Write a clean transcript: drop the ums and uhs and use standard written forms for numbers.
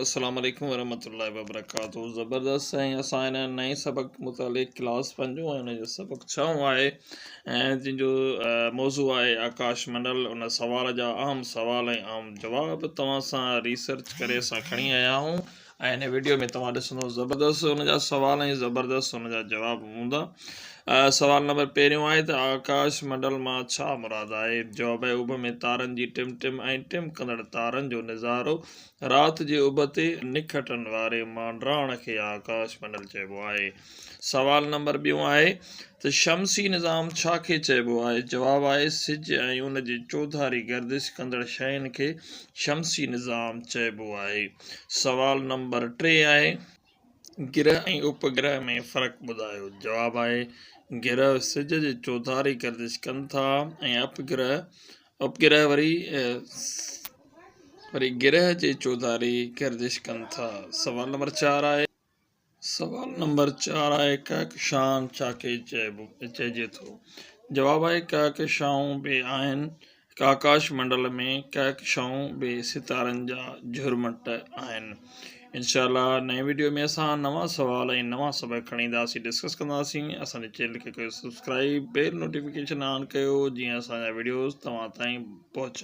अस्सलाम वालेकुम वरहमतुल्लाहि वबरकातुहू। ज़बरदस्त है असां हिन नए सबक मुतालिक़ क्लास 5 ऐं हुनजो सबक 6 आहे ऐं जिनजो मौज़ू आहे आकाश मंडल। उन सवाल जा अहम सवाल ऐं अहम जवाब तव्हां सां रिसर्च करे असां खणी आया आहियूं ऐं हिन वीडियो में तव्हां ॾिसंदो ज़बरदस्त हुनजा सवाल ऐं ज़बरदस्त हुनजा जवाब हूंदा। सवाल नंबर पहिरियों आहे त आकाश मंडल मां छा मुराद आहे। जवाब आहे उभ में तारनि जी टिम ऐं टिमकंदड़ तारनि जो नज़ारो। राति जे उभ ते निखटण वारे मांडराण खे आकाश मंडल चइबो आहे। सवाल नंबर ॿियों आहे त शमसी निज़ाम छा खे चइबो आहे। जवाब आहे सिज ऐं उन जी चौधारी गर्दिश कंदड़ शयुनि खे शमसी निज़ाम चइबो आहे। सवाल नंबर 3 आहे गिरह ऐं उपग्रह में फ़र्क़ु ॿुधायो। जवाब आहे गिरह सिज जी चौधारी गर्दिश कनि था ऐं उपग्रह वरी गिरह जे चौधारी गर्दिश कनि था। सवाल नंबर 4 आहे कहकशान छा खे चइजे थो। जवाब आहे कहकशाऊं बि आहिनि आकाश मंडल में। कहकशाऊं बि सितारनि जा झुरमट आहिनि। इंशाअल्लाह नए वीडियो में असां नवां सवाल ऐं नवां सबक खणी ईंदासीं, डिस्कस कंदासीं। असांजे चैनल खे कयो सब्सक्राइब, बेल नोटिफिकेशन ऑन कयो जीअं असांजा वीडियोज़ तव्हां ताईं पहुचनि।